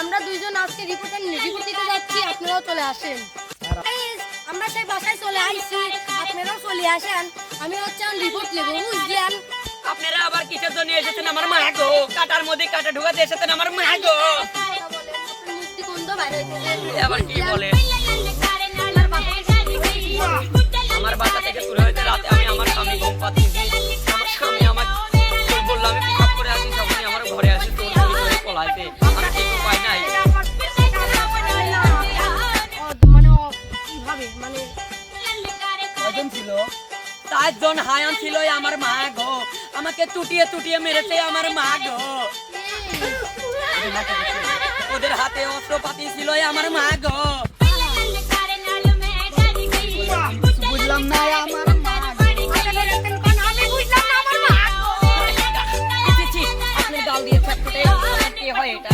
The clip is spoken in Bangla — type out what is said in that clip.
আমরা দুইজন আজকে রিপোর্ট দিতে যাচ্ছি, আপনারাও চলে আসেন। আমরা সেই বাসায় চলে আসছি, আপনারাও চলে আসেন। আমি হচ্ছে রিপোর্ট নেবো, বুঝলেন? আপনারা আবার কিসের জন্য এসেছেন আমার মা গো? কাটার মধ্যে কাটা ঢুকাতে এসেছেন আমার মা গো। মুক্তি গন্ধ বাইরে হইতেছে। আবার কি বলে? আমার বাসা থেকে শুরু হয়েছে রাতে আমি আমার স্বামী ঘুম পাচ্ছি। আমার স্বামী আমার বললাম আমি পিক আপ করে আসি, তখনই আমার ঘরে আসি তোর পলাইতে। আমি ঠিক উপায় নাই। মানে কিভাবে মানে কজন ছিল? 7 জন হায়ান ছিল আমার মা গো। আমাকে টুটিয়ে টুটিয়ে মেরেছে আমার মা গো। ওদের হাতে অস্ত্রপাতি ছিল আমার মা গো। বুঝলাম না আমার মা। আমি বুঝলাম না আমার মা। ছি, ছি, আপনি গাল দিয়ে ছটফটে কি হয় এটা?